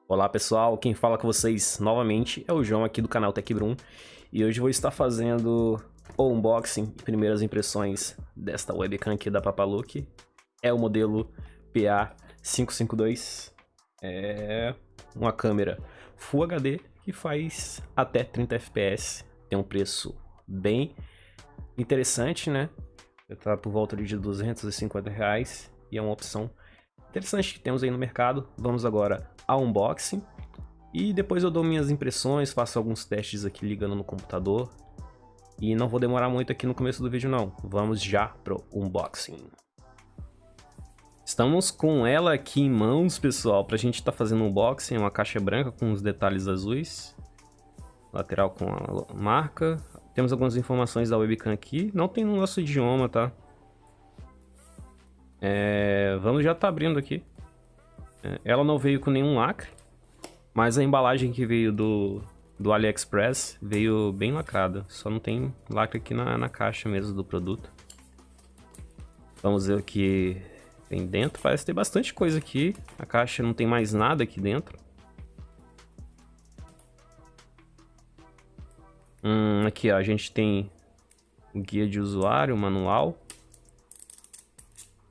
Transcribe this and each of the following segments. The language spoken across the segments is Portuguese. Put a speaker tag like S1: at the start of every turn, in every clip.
S1: Olá pessoal, quem fala com vocês novamente é o João aqui do canal TechBrum e hoje vou estar fazendo o unboxing e primeiras impressões desta webcam aqui da Papalook. É o modelo PA552, é uma câmera Full HD que faz até 30 fps, tem um preço bem interessante, né? Tá por volta de R$250 e é uma opção interessante que temos aí no mercado. Vamos agora ao unboxing e depois eu dou minhas impressões, faço alguns testes aqui ligando no computador e não vou demorar muito aqui no começo do vídeo não. Vamos já pro unboxing. Estamos com ela aqui em mãos, pessoal, pra gente estar fazendo um unboxing. Uma caixa branca com os detalhes azuis, lateral com a marca. Temos algumas informações da webcam aqui, não tem no nosso idioma, tá? Vamos já tá abrindo aqui. Ela não veio com nenhum lacre, mas a embalagem que veio do AliExpress veio bem lacrada. Só não tem lacre aqui na caixa mesmo do produto. Vamos ver o que tem dentro. Parece ter bastante coisa aqui. A caixa não tem mais nada aqui dentro. Aqui ó, a gente tem o guia de usuário, o manual.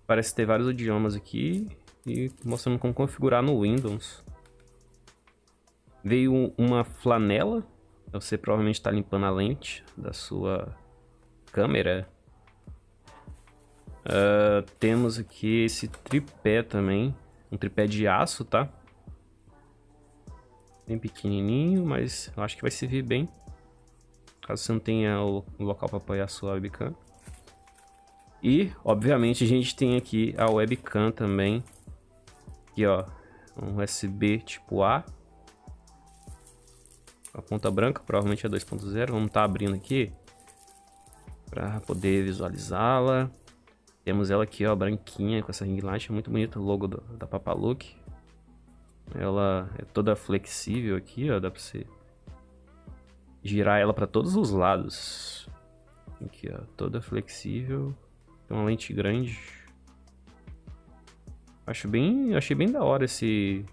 S1: Parece ter vários idiomas aqui e mostrando como configurar no Windows. Veio uma flanela, você provavelmente está limpando a lente da sua câmera. Temos aqui esse tripé também, um tripé de aço, tá? Bem pequenininho, mas eu acho que vai servir bem, caso você não tenha o local para apoiar a sua webcam. E, obviamente, a gente tem aqui a webcam também. Aqui, ó, um USB tipo A. A ponta branca, provavelmente é 2.0. Vamos estar abrindo aqui para poder visualizá-la. Temos ela aqui, ó, branquinha, com essa ring light. É muito bonito o logo da Papalook. Ela é toda flexível aqui, ó. Dá para você girar ela para todos os lados. Aqui, ó, toda flexível. Tem uma lente grande. Achei bem da hora esse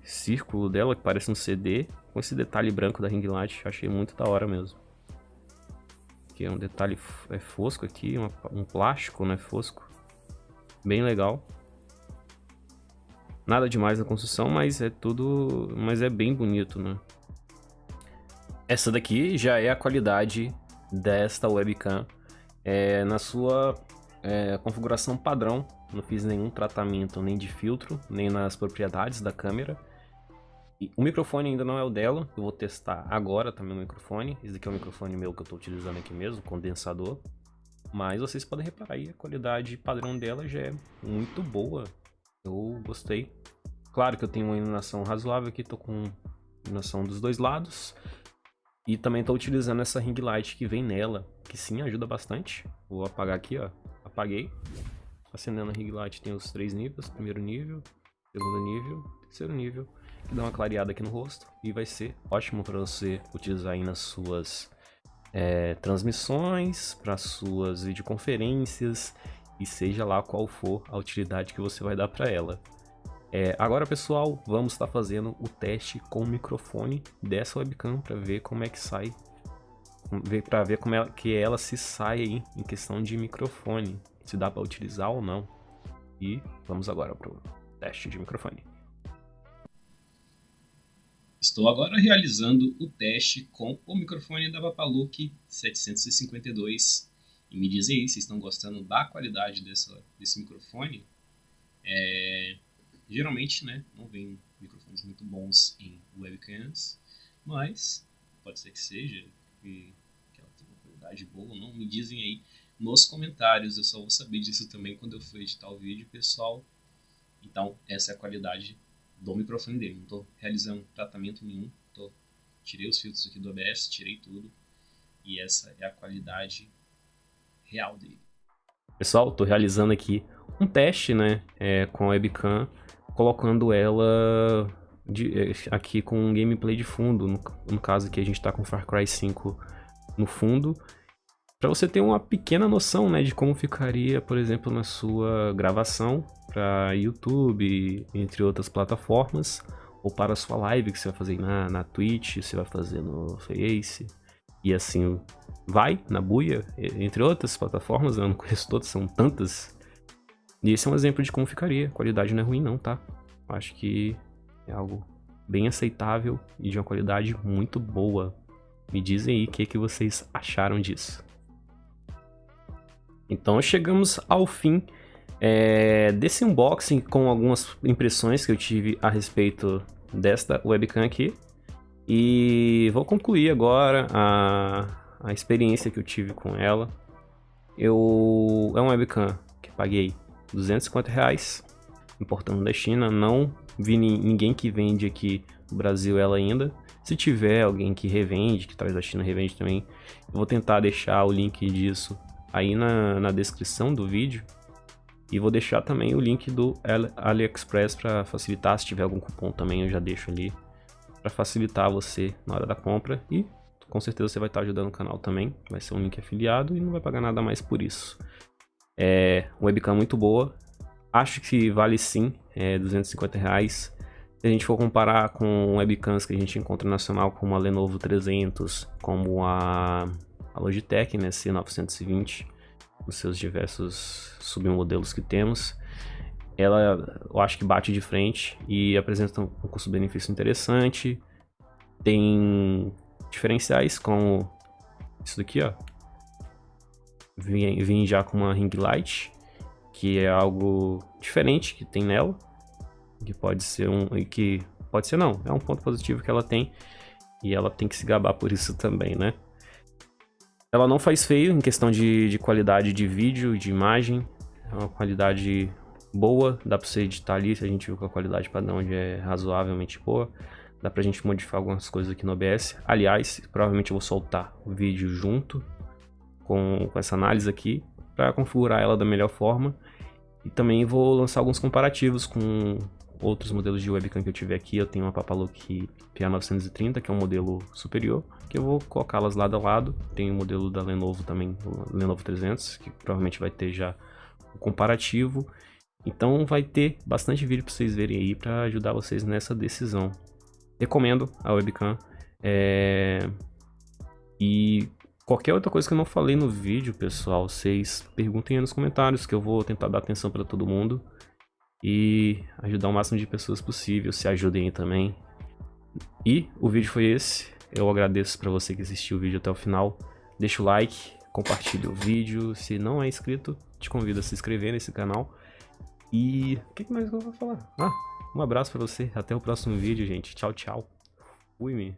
S1: círculo dela, que parece um CD, com esse detalhe branco da ring light. Achei muito da hora mesmo. Aqui é um detalhe fosco aqui, um plástico, né, fosco. Bem legal. Nada demais na construção, mas é bem bonito, né? Essa daqui já é a qualidade desta webcam na sua configuração padrão. Não fiz nenhum tratamento nem de filtro, nem nas propriedades da câmera. E o microfone ainda não é o dela, eu vou testar agora também o microfone. Esse aqui é o microfone meu que eu estou utilizando aqui mesmo, condensador. Mas vocês podem reparar aí, a qualidade padrão dela já é muito boa. Eu gostei. Claro que eu tenho uma iluminação razoável aqui, estou com iluminação dos dois lados. E também estou utilizando essa ring light que vem nela, que sim, ajuda bastante. Vou apagar aqui, ó. Apaguei. Acendendo a ring light tem os 3 níveis. Primeiro nível, segundo nível, terceiro nível. Que dá uma clareada aqui no rosto. E vai ser ótimo para você utilizar aí nas suas transmissões, para suas videoconferências. E seja lá qual for a utilidade que você vai dar para ela. Agora, pessoal, vamos estar fazendo o teste com o microfone dessa webcam para ver como é que sai, para ver como é que ela se sai aí em questão de microfone, se dá para utilizar ou não. E vamos agora para o teste de microfone.
S2: Estou agora realizando o teste com o microfone da Papalook 752 e me dizem aí se estão gostando da qualidade desse microfone. Geralmente, né, não vem microfones muito bons em webcams, mas pode ser que seja, que ela tenha uma qualidade boa ou não. Me dizem aí nos comentários, eu só vou saber disso também quando eu for editar o vídeo, pessoal. Então, essa é a qualidade do microfone dele. Não estou realizando tratamento nenhum, tirei os filtros aqui do OBS, tirei tudo, e essa é a qualidade real dele.
S1: Pessoal, estou realizando aqui um teste, né, com a webcam, colocando ela aqui com um gameplay de fundo. No caso aqui a gente está com Far Cry 5 no fundo. para você ter uma pequena noção, né, de como ficaria, por exemplo, na sua gravação para YouTube, entre outras plataformas, ou para a sua live que você vai fazer na Twitch, você vai fazer no Face, e assim vai, na Buia, entre outras plataformas, eu não conheço todas, são tantas. E esse é um exemplo de como ficaria, a qualidade não é ruim não, tá? Acho que é algo bem aceitável e de uma qualidade muito boa. Me dizem aí o que vocês acharam disso. Então chegamos ao fim desse unboxing com algumas impressões que eu tive a respeito desta webcam aqui. E vou concluir agora a experiência que eu tive com ela. É uma webcam que paguei R$250, importando da China. Não vi ninguém que vende aqui no Brasil ela ainda. Se tiver alguém que revende, que traz da China, revende também, eu vou tentar deixar o link disso aí na descrição do vídeo. E vou deixar também o link do AliExpress para facilitar. Se tiver algum cupom também eu já deixo ali, para facilitar você na hora da compra. E com certeza você vai estar ajudando o canal também. Vai ser um link afiliado e não vai pagar nada mais por isso. É uma webcam muito boa. Acho que vale sim R$250. Se a gente for comparar com webcams que a gente encontra nacional, como a Lenovo 300, como a Logitech, né, C920, os seus diversos submodelos que temos, ela eu acho que bate de frente e apresenta um custo-benefício interessante. Tem diferenciais como isso daqui, ó. Vem já com uma ring light, que é algo diferente que tem nela, que pode ser não, é um ponto positivo que ela tem e ela tem que se gabar por isso também, né? Ela não faz feio em questão de qualidade de vídeo, de imagem, é uma qualidade boa, dá pra você editar ali, se a gente viu que a qualidade padrão já é razoavelmente boa, dá pra gente modificar algumas coisas aqui no OBS. Aliás, provavelmente eu vou soltar o vídeo junto com essa análise aqui, para configurar ela da melhor forma. E também vou lançar alguns comparativos com outros modelos de webcam que eu tiver aqui. Eu tenho uma Papalook PA930, que é um modelo superior, que eu vou colocá-las lado a lado. Tem o modelo da Lenovo também, o Lenovo 300, que provavelmente vai ter já o comparativo. Então vai ter bastante vídeo para vocês verem aí, para ajudar vocês nessa decisão. Recomendo a webcam. E qualquer outra coisa que eu não falei no vídeo, pessoal, vocês perguntem aí nos comentários, que eu vou tentar dar atenção para todo mundo e ajudar o máximo de pessoas possível. Se ajudem aí também. E o vídeo foi esse. Eu agradeço para você que assistiu o vídeo até o final. Deixa o like, compartilha o vídeo. Se não é inscrito, te convido a se inscrever nesse canal. E o que mais eu vou falar? Um abraço para você. Até o próximo vídeo, gente. Tchau, tchau. Fui, me.